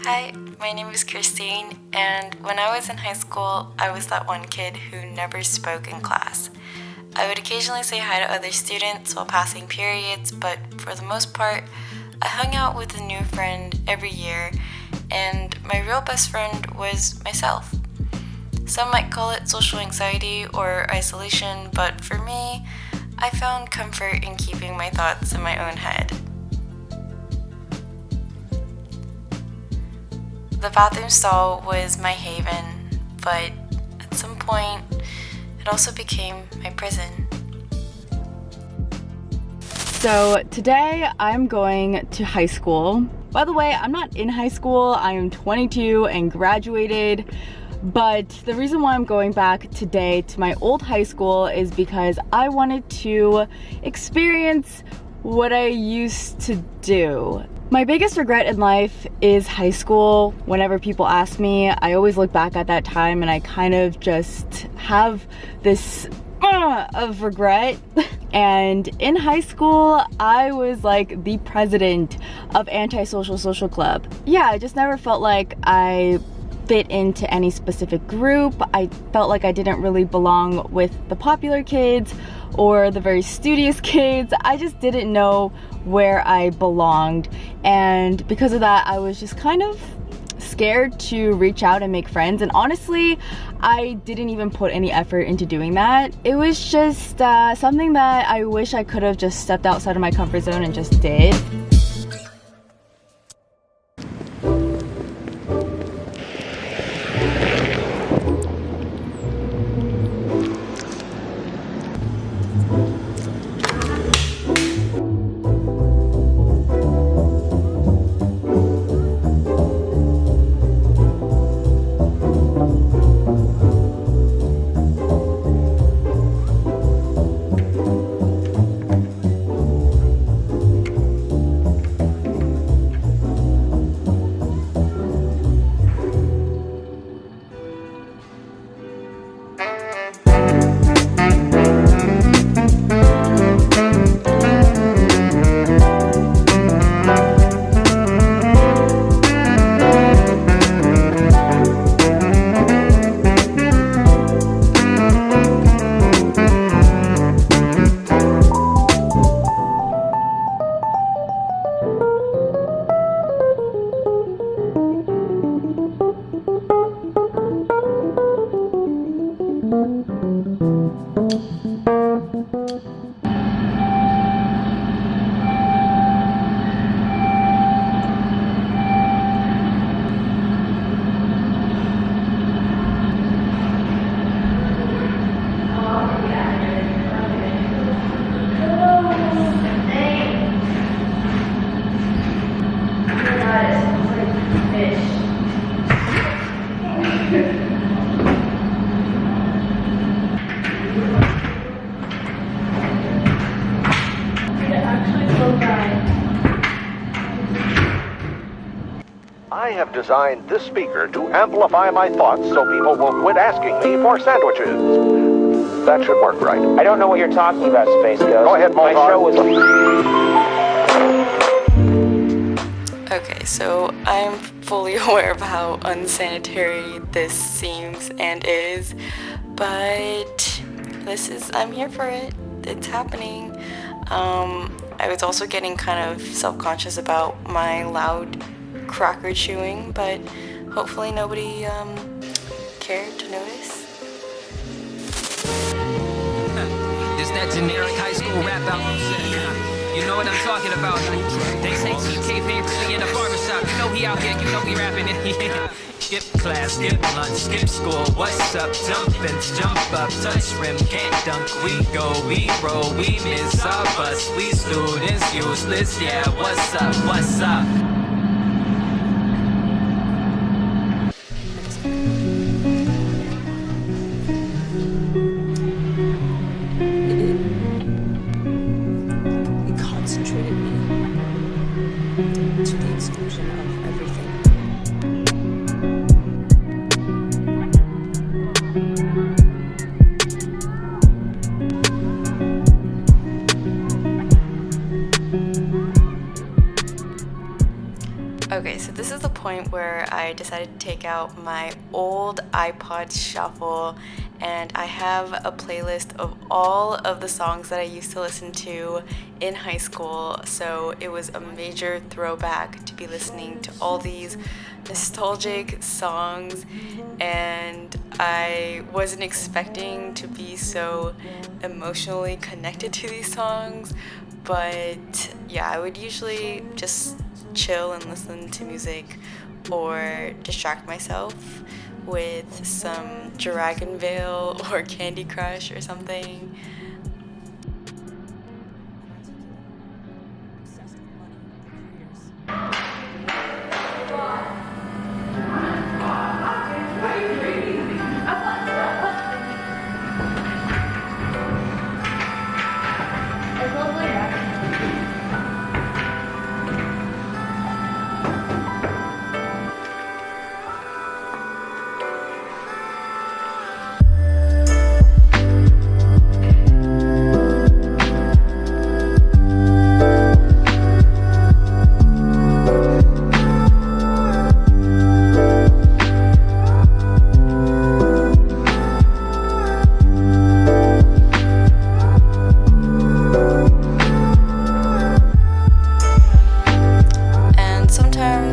Hi, my name is Christine, and when I was in high school, I was that one kid who never spoke in class. I would occasionally say hi to other students while passing periods, but for the most part, I hung out with a new friend every year, and my real best friend was myself. Some might call it social anxiety or isolation, but for me, I found comfort in keeping my thoughts in my own head. The bathroom stall was my haven, but at some point, it also became my prison. So today I'm going to high school. By the way, I'm not in high school. I am 22 and graduated. But the reason why I'm going back today to my old high school is because I wanted to experience what I used to do. My biggest regret in life is high school. Whenever people ask me, I always look back at that time and I kind of just have this of regret. And in high school, I was like the president of Antisocial Social Club. Yeah, I just never felt like I fit into any specific group. I felt like I didn't really belong with the popular kids or the very studious kids. I just didn't know where I belonged, and because of that I was just kind of scared to reach out and make friends, and honestly I didn't even put any effort into doing that. It was just something that I wish I could have just stepped outside of my comfort zone and just did. I have designed this speaker to amplify my thoughts so people will quit asking me for sandwiches. That should work, right? I don't know what you're talking about, Space Ghost. Go ahead, My Moltar. show was... Okay, so I'm fully aware of how unsanitary this seems and is, but I'm here for it. It's happening. I was also getting kind of self-conscious about my loud cracker chewing, but hopefully nobody cared to notice. This that generic high school rap album shit. You know what I'm talking about. They say TK favorite in the barbershop. You know he out here, you know he rapping it. Skip class, skip lunch, skip school. What's up? Jump fence, jump up, touch rim, can't dunk. We go, we roll, we miss our bus. We students useless, yeah. What's up? What's up? It concentrated me to the exclusion of everything. point where I decided to take out my old iPod Shuffle, and I have a playlist of all of the songs that I used to listen to in high school. So it was a major throwback to be listening to all these nostalgic songs, and I wasn't expecting to be so emotionally connected to these songs. But yeah, I would usually just chill and listen to music or distract myself with some Dragonvale or Candy Crush or something.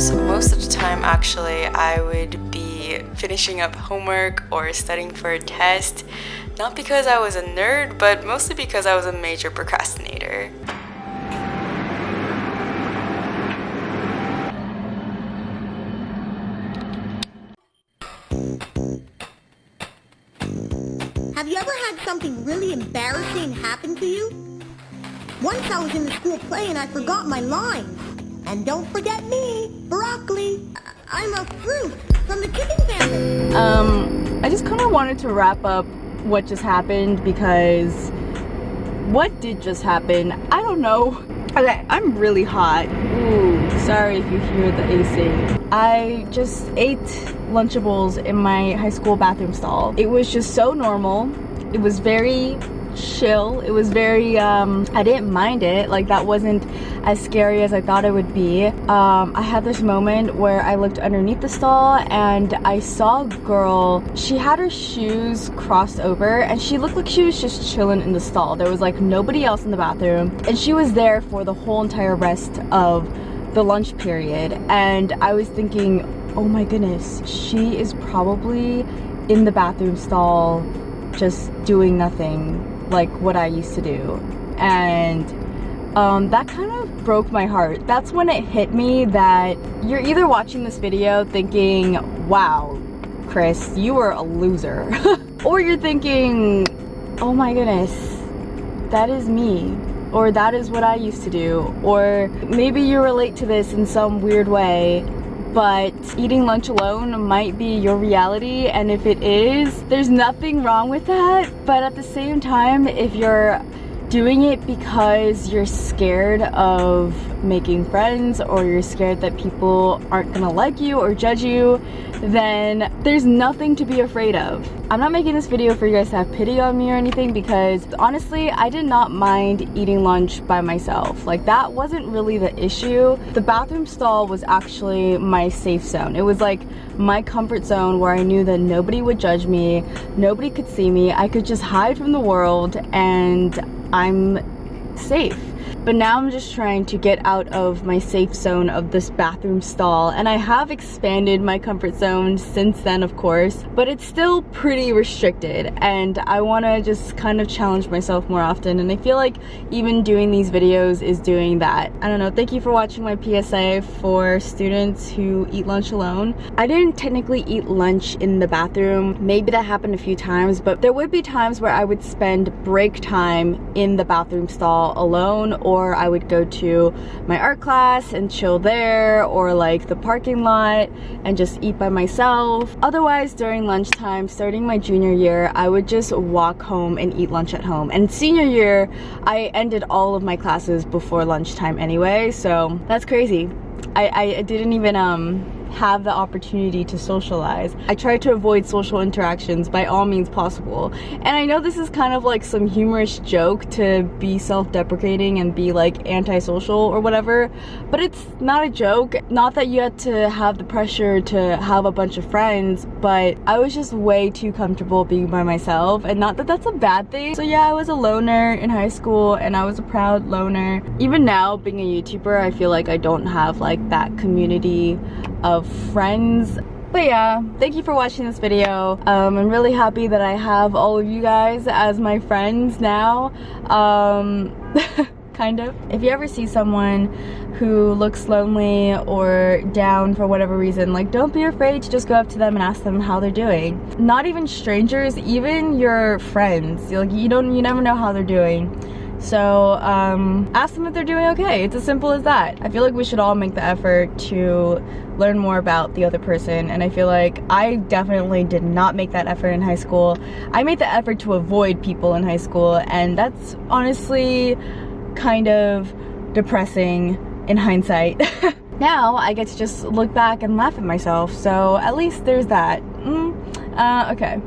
Most of the time, actually, I would be finishing up homework or studying for a test, not because I was a nerd, but mostly because I was a major procrastinator. Have you ever had something really embarrassing happen to you? Once I was in the school play and I forgot my lines. And don't forget me, broccoli. I'm a fruit from the chicken family. I just kind of wanted to wrap up what just happened, because what did just happen? I don't know. Okay, I'm really hot. Ooh, sorry if you hear the AC. I just ate Lunchables in my high school bathroom stall. It was just so normal. It was very chill. It was very I didn't mind it. Like, that wasn't as scary as I thought it would be. I had this moment where I looked underneath the stall and I saw a girl. She had her shoes crossed over and she looked like she was just chilling in the stall. There was like nobody else in the bathroom, and she was there for the whole entire rest of the lunch period. And I was thinking, oh my goodness, she is probably in the bathroom stall just doing nothing, like what I used to do. And that kind of broke my heart. That's when it hit me that you're either watching this video thinking, wow, Chris, you were a loser, or you're thinking, oh my goodness, that is me, or that is what I used to do, or maybe you relate to this in some weird way. But eating lunch alone might be your reality, and if it is, there's nothing wrong with that. But at the same time, if you're doing it because you're scared of making friends, or you're scared that people aren't gonna like you or judge you, then there's nothing to be afraid of. I'm not making this video for you guys to have pity on me or anything, because honestly, I did not mind eating lunch by myself. Like, that wasn't really the issue. The bathroom stall was actually my safe zone. It was like my comfort zone where I knew that nobody would judge me, nobody could see me, I could just hide from the world and I'm safe. But now I'm just trying to get out of my safe zone of this bathroom stall, and I have expanded my comfort zone since then, of course, but it's still pretty restricted, and I want to just kind of challenge myself more often, and I feel like even doing these videos is doing that. I don't know. Thank you for watching my PSA for students who eat lunch alone. I didn't technically eat lunch in the bathroom. Maybe that happened a few times, but there would be times where I would spend break time in the bathroom stall alone, or I would go to my art class and chill there, or like the parking lot and just eat by myself. Otherwise, during lunchtime, starting my junior year, I would just walk home and eat lunch at home. And senior year, I ended all of my classes before lunchtime anyway, so that's crazy. I didn't even have the opportunity to socialize. I try to avoid social interactions by all means possible. And I know this is kind of like some humorous joke to be self-deprecating and be like antisocial or whatever, but it's not a joke. Not that you had to have the pressure to have a bunch of friends, but I was just way too comfortable being by myself, and not that that's a bad thing. So yeah, I was a loner in high school, and I was a proud loner. Even now, being a YouTuber, I feel like I don't have like that community of friends. But yeah, thank you for watching this video. I'm really happy that I have all of you guys as my friends now. Kind of. If you ever see someone who looks lonely or down for whatever reason, like, don't be afraid to just go up to them and ask them how they're doing. Not even strangers, even your friends. Like, you never know how they're doing. So ask them if they're doing okay. It's as simple as that. I feel like we should all make the effort to learn more about the other person, and I feel like I definitely did not make that effort in high school. I made the effort to avoid people in high school, and that's honestly kind of depressing in hindsight. Now I get to just look back and laugh at myself, so at least there's that. Okay.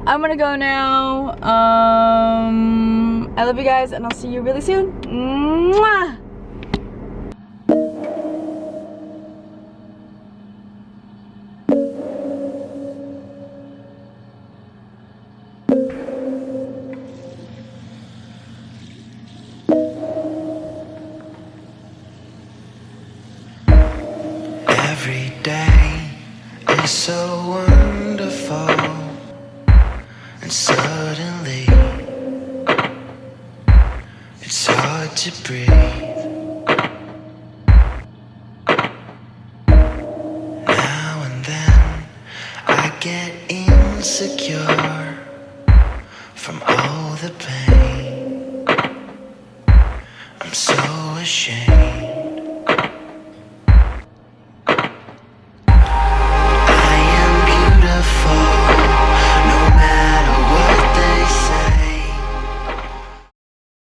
I'm gonna go now. I love you guys, and I'll see you really soon. Mwah! Every day is so wonderful, and suddenly it's hard to breathe. Now and then I get insecure from all the pain.